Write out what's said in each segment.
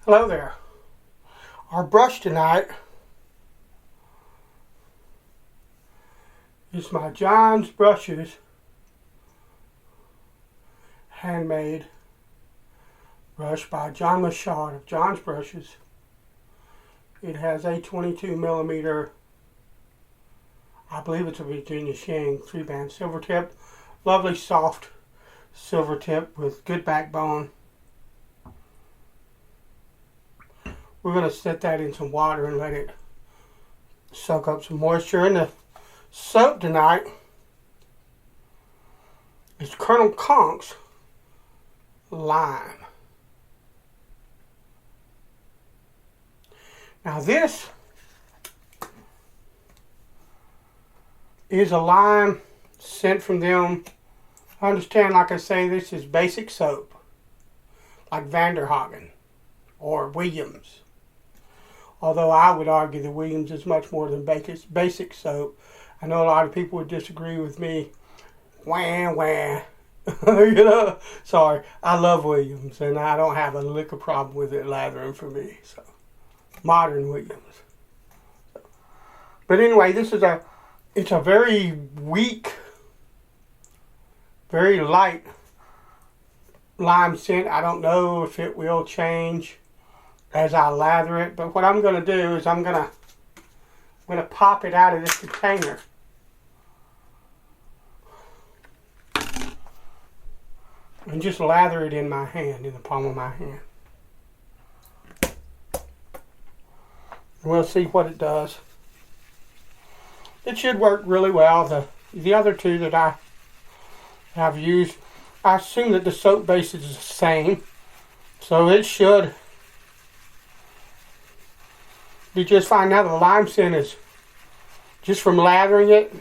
Hello there. Our brush tonight is my John's Brushes handmade brush by John Machado of John's Brushes. It has a 22 millimeter, I believe it's a Virginia Shang 3-band silver tip. Lovely soft silver tip with good backbone. We're going to set that in some water and let it soak up some moisture. And the soap tonight is Col Conk's Lime. Now this is a lime scent from them. I understand, like I say, this is basic soap, like Vanderhagen or Williams. Although I would argue that Williams is much more than basic soap. I know a lot of people would disagree with me. Wah, wah. Sorry. I love Williams, and I don't have a lick of problem with it lathering for me. So, modern Williams. But anyway, it's a very weak, very light lime scent. I don't know if it will change as I lather it, but what I'm going to do is I'm going to pop it out of this container. And just lather it in my hand, in the palm of my hand. We'll see what it does. It should work really well. The other two that I have used, I assume that the soap base is the same, so it should be just fine. Now the lime scent is, just from lathering it,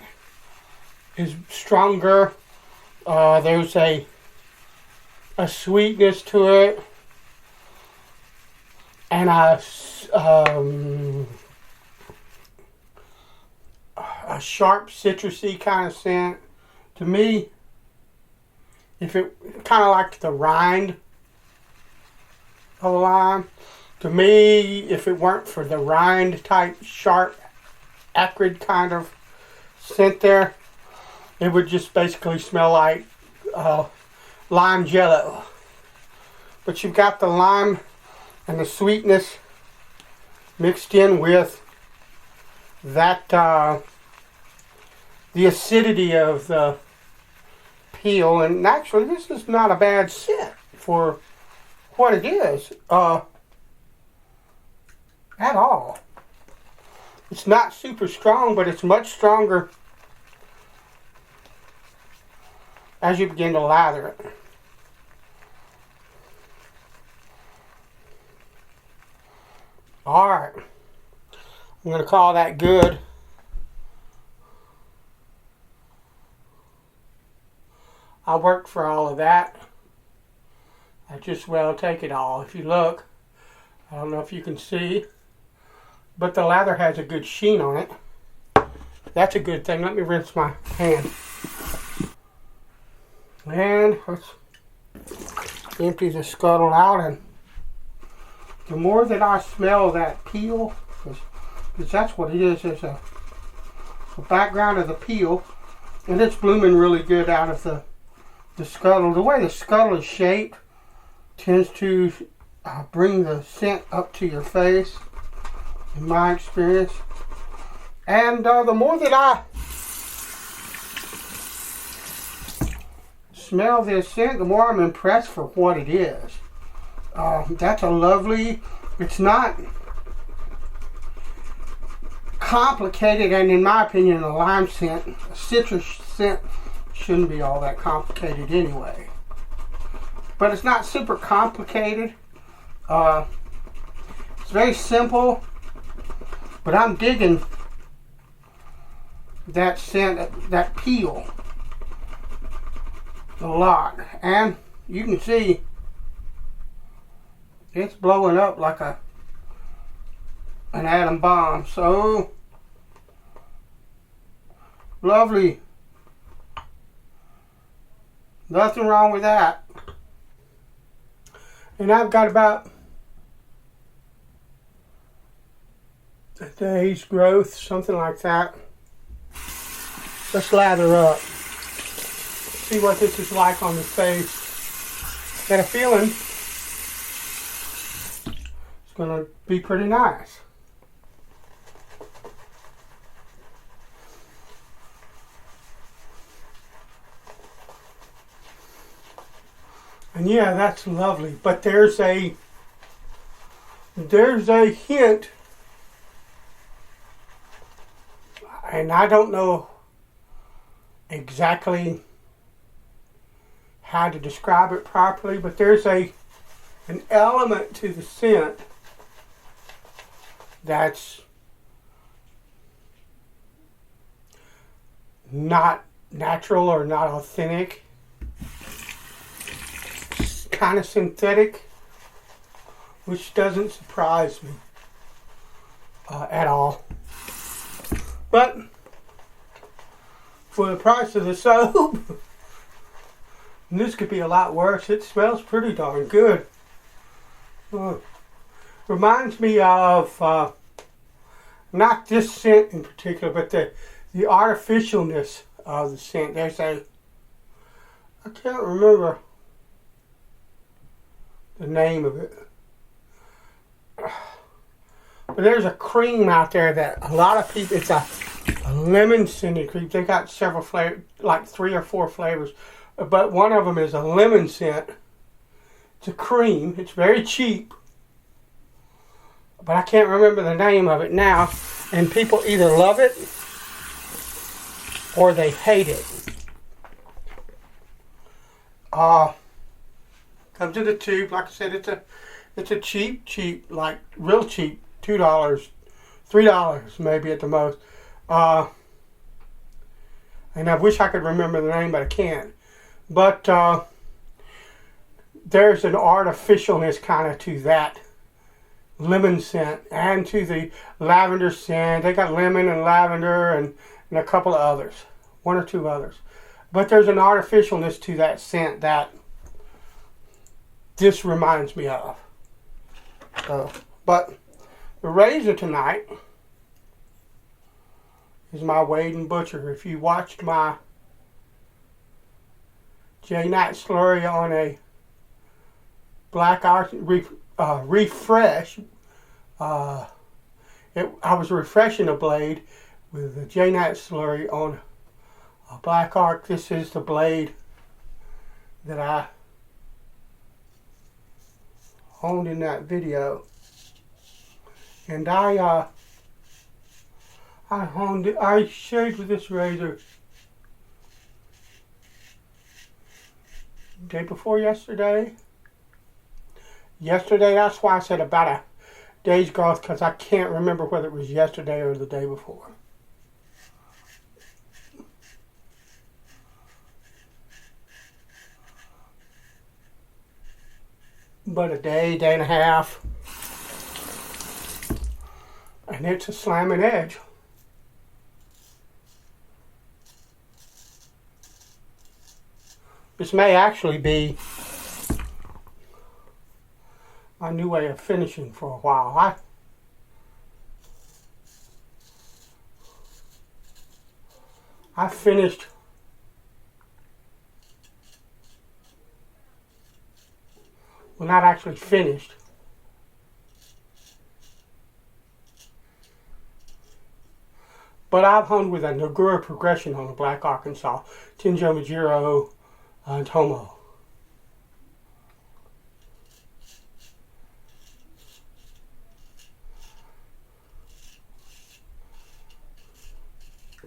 is stronger. There's a sweetness to it, and a sharp citrusy kind of scent. To me, if it kind of like the rind of a lime. To me, if it weren't for the rind type, sharp, acrid kind of scent there, it would just basically smell like lime jello. But you've got the lime and the sweetness mixed in with that, the acidity of the peel. And actually, this is not a bad scent for what it is. At all. It's not super strong, but it's much stronger as you begin to lather it. Alright. I'm going to call that good. I worked for all of that. I just well take it all. If you look, I don't know if you can see, but the lather has a good sheen on it. That's a good thing. Let me rinse my hand. And let's empty the scuttle out. And the more that I smell that peel, because that's what it is, there's a background of the peel, and it's blooming really good out of the scuttle. The way the scuttle is shaped tends to bring the scent up to your face, in my experience. And the more that I smell this scent, the more I'm impressed for what it is. That's a lovely, it's not complicated, and in my opinion, a lime scent, a citrus scent, shouldn't be all that complicated anyway. But it's not super complicated. It's very simple, but I'm digging that scent, that peel, a lot. And you can see it's blowing up like an atom bomb. So lovely. Nothing wrong with that. And I've got about a day's growth, something like that. Let's lather up. See what this is like on the face. Got a feeling it's going to be pretty nice. And yeah, that's lovely. But there's a hint, and I don't know exactly how to describe it properly, but there's an element to the scent that's not natural or not authentic. It's kind of synthetic, which doesn't surprise me at all. But for the price of the soap, this could be a lot worse. It smells pretty darn good. Reminds me of not this scent in particular, but the artificialness of the scent. I can't remember the name of it. But there's a cream out there that a lot of people, it's a lemon scented cream. They got several flavors, like 3 or 4 flavors. But one of them is a lemon scent. It's a cream. It's very cheap. But I can't remember the name of it now. And people either love it or they hate it. Comes in a tube. Like I said, it's a cheap, like real cheap, $2, $3 maybe at the most. And I wish I could remember the name, but I can't. But there's an artificialness kind of to that lemon scent and to the lavender scent. They got lemon and lavender and a couple of others, 1 or 2 others. But there's an artificialness to that scent that this reminds me of. But the razor tonight is my Wade and Butcher. If you watched my J-Night slurry on a black refresh, I was refreshing a blade with the J-Night slurry on a black arc. This is the blade that I owned in that video, and I honed it. I shaved with this razor day before yesterday. That's why I said about a day's growth, because I can't remember whether it was yesterday or the day before. But a day and a half, and it's a slamming edge. This may actually be my new way of finishing for a while. I finished well, not actually finished, but I've honed with a Nagura progression on the Black Arkansas, Tenjo Majiro, and Tomo.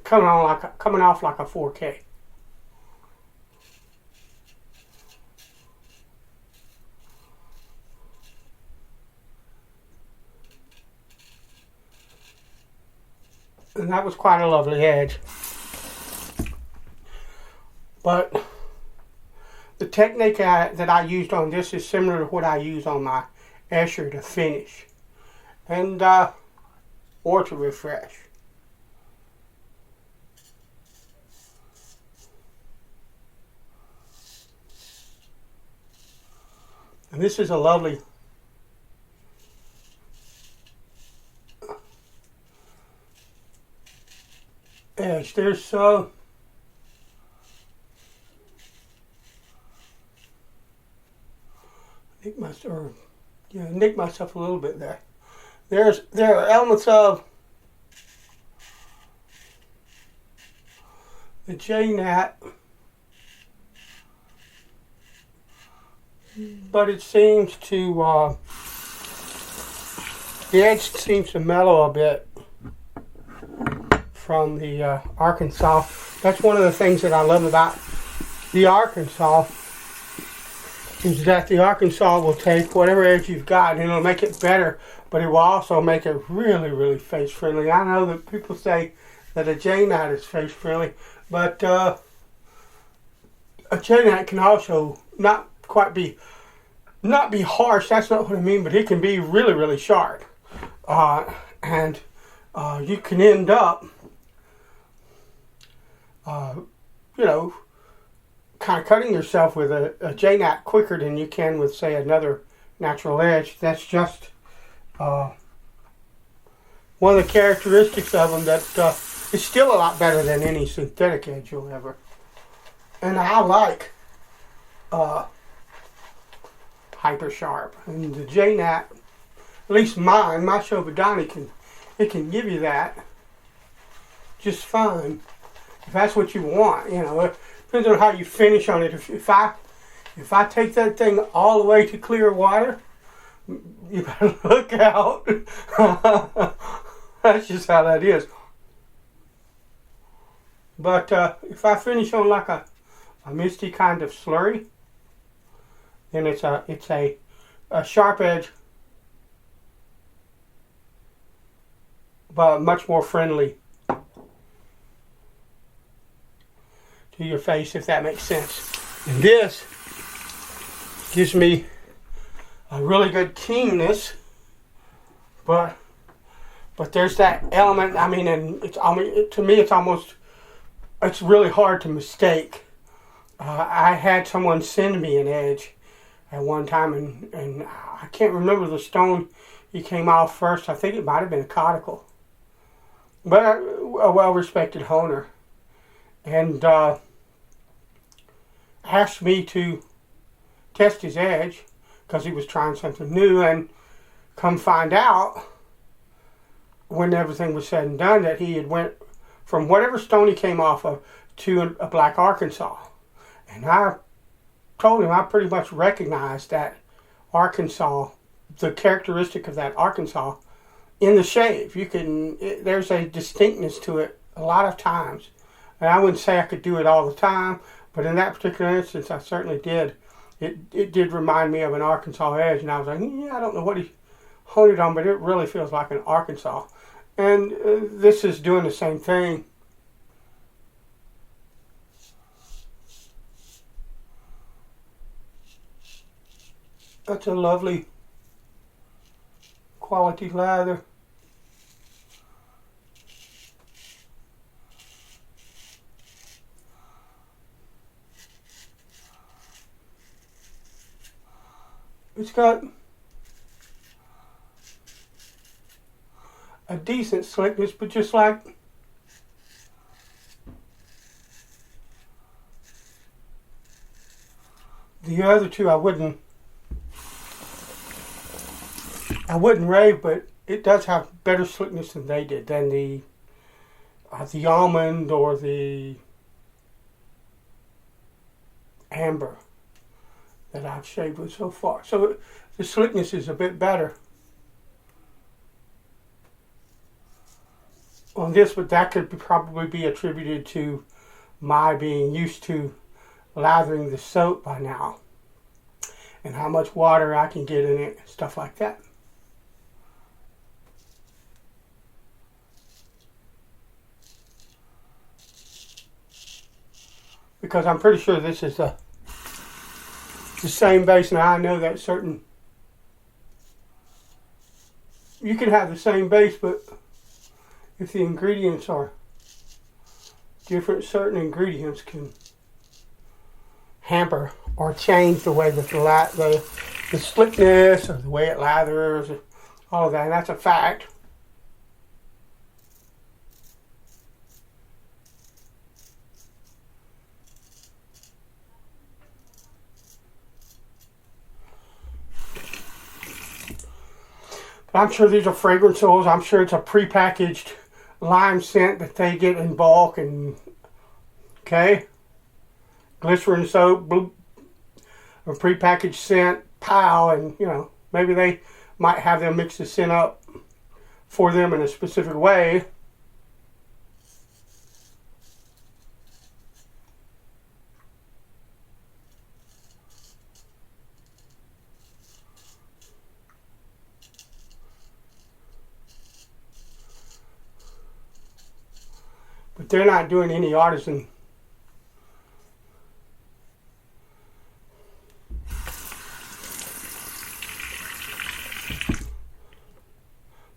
Coming off like a 4K. And that was quite a lovely edge. But the technique that I used on this is similar to what I use on my Escher to finish and or to refresh. And this is a lovely edge. There's nick myself a little bit there. There are elements of the J-Nat, but it seems to the edge seems to mellow a bit from the Arkansas. That's one of the things that I love about the Arkansas, is that the Arkansas will take whatever edge you've got and it'll make it better, but it will also make it really, really face friendly. I know that people say that a J-Nat is face friendly, but a J-Nat can also not be harsh. That's not what I mean, but it can be really, really sharp, and you can end up, kind of cutting yourself with a J-Nat quicker than you can with, say, another natural edge. That's just one of the characteristics of them that is still a lot better than any synthetic edge you'll ever. And I like hyper sharp. And the J-Nat, at least mine, my Shobodani can give you that just fine. If that's what you want, it depends on how you finish on it. If I take that thing all the way to clear water, you better look out. That's just how that is. But if I finish on like a misty kind of slurry, then it's a sharp edge, but much more friendly to your face, if that makes sense. And this gives me a really good keenness, but there's that element. I mean, and to me, it's really hard to mistake. I had someone send me an edge at one time, and I can't remember the stone he came off first. I think it might have been a conical, but a well-respected honer, and asked me to test his edge because he was trying something new, and come find out, when everything was said and done, that he had went from whatever stone he came off of to a black Arkansas. And I told him I pretty much recognized that Arkansas, the characteristic of that Arkansas, in the shave. There's a distinctness to it a lot of times. And I wouldn't say I could do it all the time, but in that particular instance, I certainly did. It did remind me of an Arkansas edge, and I was like, I don't know what he honed it on, but it really feels like an Arkansas. And this is doing the same thing. That's a lovely quality lather. It's got a decent slickness, but just like the other two, I wouldn't rave, but it does have better slickness than they did, than the almond or the amber that I've shaved with so far. So the slickness is a bit better on this, but that could probably be attributed to my being used to lathering the soap by now and how much water I can get in it, stuff like that. Because I'm pretty sure this is the same base. Now I know that you can have the same base, but if the ingredients are different, certain ingredients can hamper or change the way that the slickness or the way it lathers, or all of that, and that's a fact. I'm sure these are fragrance oils. I'm sure it's a prepackaged lime scent that they get in bulk. And okay, glycerin soap, a prepackaged scent, pile, and you know, maybe they might have them mix the scent up for them in a specific way. But they're not doing any artisan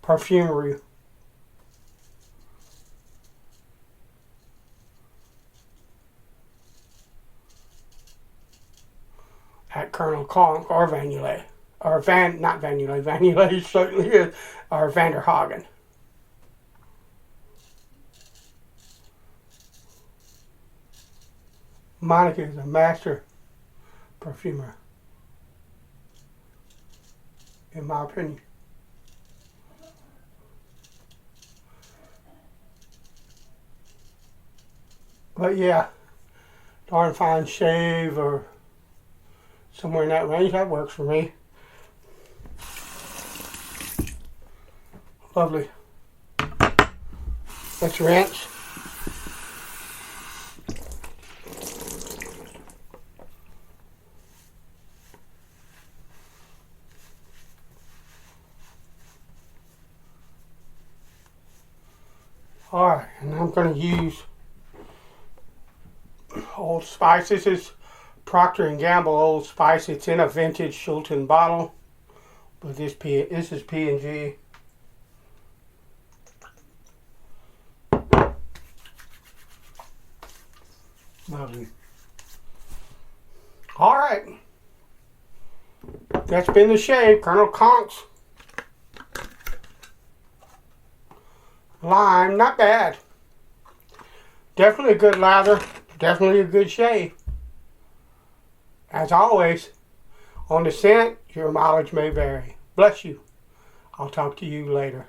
perfumery. At Col Conk or Vanillay. Or not Vanillay, Vanillay certainly is, or Vanderhagen. Monica is a master perfumer, in my opinion. But yeah, darn fine shave or somewhere in that range, that works for me. Lovely. Let's rinse. Alright, and I'm going to use Old Spice. This is Procter & Gamble Old Spice. It's in a vintage Shulton bottle. But this is P&G. Lovely. Alright. That's been the shave. Col Conk's Lime. Not bad. Definitely a good lather. Definitely a good shave. As always, on the scent, your mileage may vary. Bless you. I'll talk to you later.